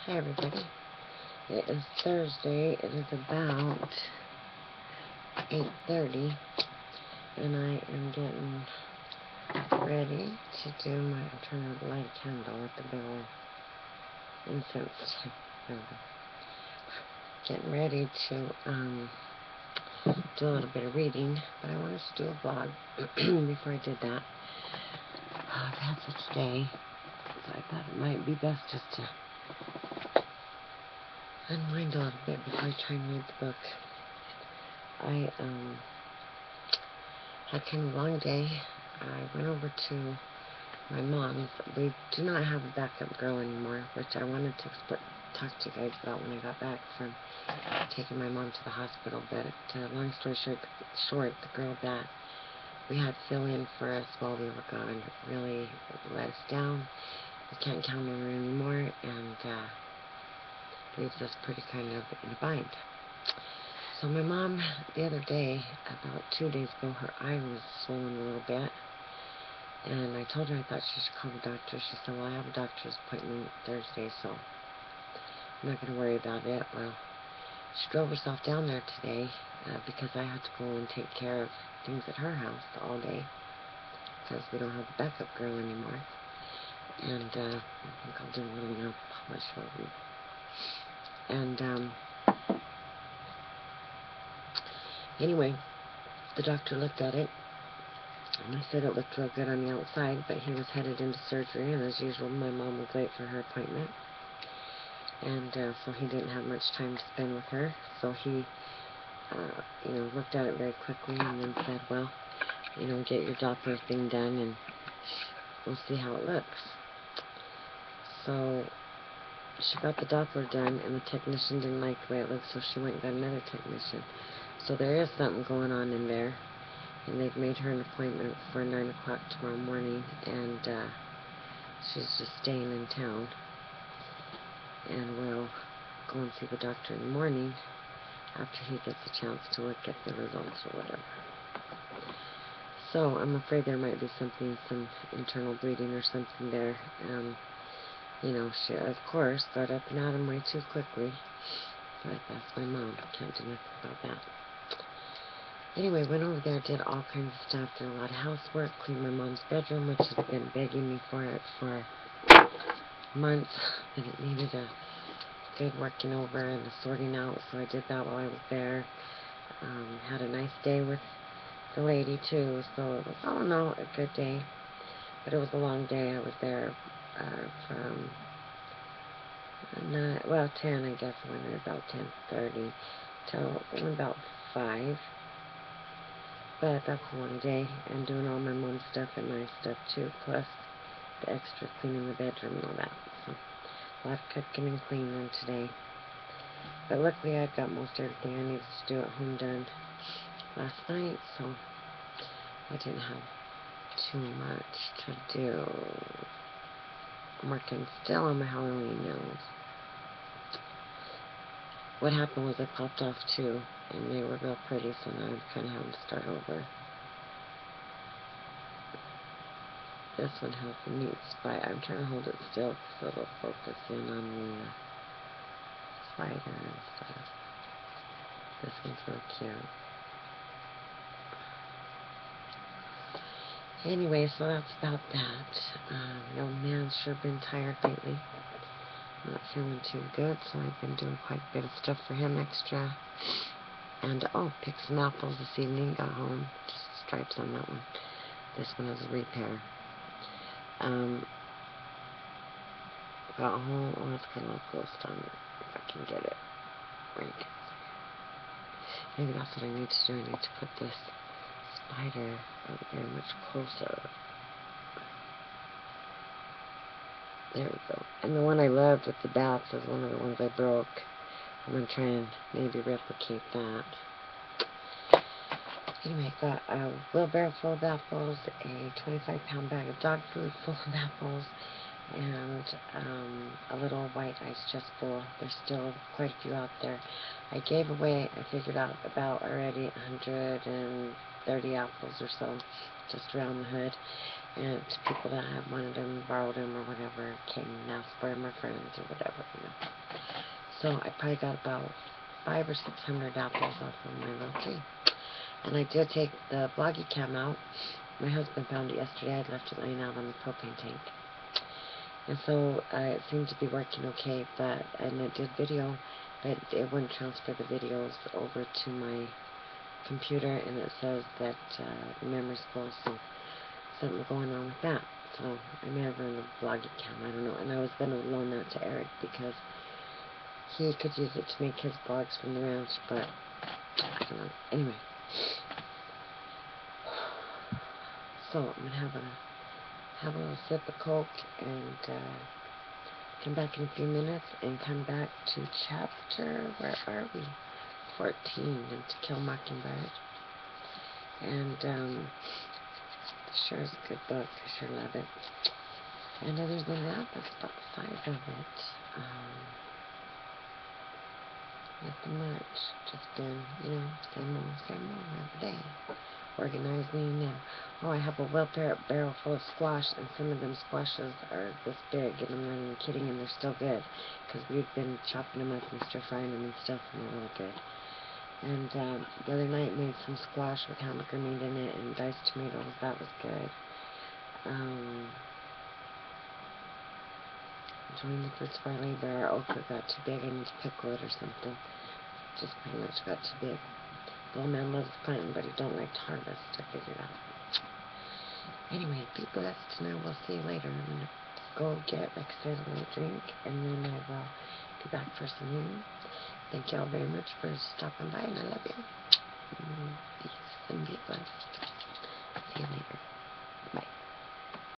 Hi everybody. It is Thursday. It is about 8:30 and I am getting ready to do my alternative light candle with the big old incense. Getting ready to do a little bit of reading, but I wanted to do a vlog before I did that. I've had such a day, so I thought it might be best just to unwind a little bit before I try and read the book. I had kind of a long day. I went over to my mom's. We do not have a backup girl anymore, which I wanted to talk to you guys about when I got back from taking my mom to the hospital. But long story short, the girl that we had fill in for us while we were gone really let us down. We can't count on her anymore, and leaves us pretty kind of in a bind. So my mom, the other day, about 2 days ago, her eye was swollen a little bit. And I told her I thought she should call the doctor. She said, well, I have a doctor's appointment Thursday, so I'm not going to worry about it. Well, she drove herself down there today because I had to go and take care of things at her house all day because we don't have a backup girl anymore. And I think I'll do a little nail polish for them. And anyway, the doctor looked at it. And I said it looked real good on the outside, but he was headed into surgery, and as usual, my mom was late for her appointment. And so he didn't have much time to spend with her. So he, looked at it very quickly and then said, well, get your Doppler thing done, and we'll see how it looks. So she got the Doppler done, and the technician didn't like the way it looked, so she went and got another technician. So there is something going on in there. And they've made her an appointment for 9 o'clock tomorrow morning, and she's just staying in town. And we'll go and see the doctor in the morning after he gets a chance to look at the results or whatever. So I'm afraid there might be some internal bleeding or something there. She, of course, got up and at him way too quickly. But that's my mom. Can't do nothing about that. Anyway, went over there, did all kinds of stuff, did a lot of housework, cleaned my mom's bedroom, which has been begging me for it for months, and it needed a good working over and a sorting out, so I did that while I was there. Had a nice day with the lady, too, so it was, all in all, a good day, but it was a long day. I was there from 10, I guess. I went there about 10:30 till about 5. But that's a long day, and doing all my mom's stuff and my stuff too, plus the extra cleaning the bedroom and all that. So a lot of cooking and cleaning today. But luckily I got most everything I needed to do at home done last night, so I didn't have too much to do. I'm working still on my Halloween nails. What happened was I popped off 2, and they were real pretty, so now I'm kind of having to start over. This one has a neat spike. I'm trying to hold it still so it'll focus in on the spider and stuff. This one's real cute. Anyway, so that's about that. The old man's sure been tired lately. Not feeling too good, so I've been doing quite a bit of stuff for him extra. And, picked some apples this evening, got home. Just stripes on that one. This one is a repair. Got home. Oh, it's got a little ghost on it. If I can get it. Right. Maybe that's what I need to do. I need to put this spider up there much closer. There we go. And the one I loved with the bats is one of the ones I broke. I'm going to try and maybe replicate that. Anyway, I got a wheelbarrow full of apples, a 25-pound bag of dog food full of apples, and a little white ice chest full. There's still quite a few out there. I gave away, I figured out about already 130 apples or so, just around the hood. and to people that have wanted them, borrowed them, or whatever, came and asked for them, or friends, or whatever, you know. So I probably got about 500 or 600 apples off of my little tree. And I did take the vloggy cam out. My husband found it yesterday. I'd left it laying out on the propane tank. And so it seemed to be working okay, and it did video, but it wouldn't transfer the videos over to my computer, and it says that the memory's full, so something going on with that. So I may have run a vloggy cam, I don't know. And I was going to loan that to Eric because he could use it to make his vlogs from the ranch, but I don't know. Anyway. So I'm going to have a little sip of Coke and come back in a few minutes and come back to chapter, where are we? 14, and To Kill a Mockingbird. And sure is a good book. I sure love it. And other than that, that's about the size of it. Nothing much. Just been, you know, same old every day. Organizing, and I have a wheelbarrow full of squash, and some of them squashes are this big, and I'm not even kidding, and they're still good, because we've been chopping them up and stir-frying them and stuff, and they're really good. And the other night made some squash with hamburger meat in it and diced tomatoes. That was good. Enjoying the fruits of our labor. Our okra got too big. I need to pickle it or something. Just pretty much got too big. The old man loves planting, but he don't like to harvest. I figured out. Anyway, be blessed, and I will see you later. I'm going to go get, like I said, a little drink, and then I will be back for some news. Thank you all very much for stopping by, and I love you. Peace and be blessed. See you later. Bye.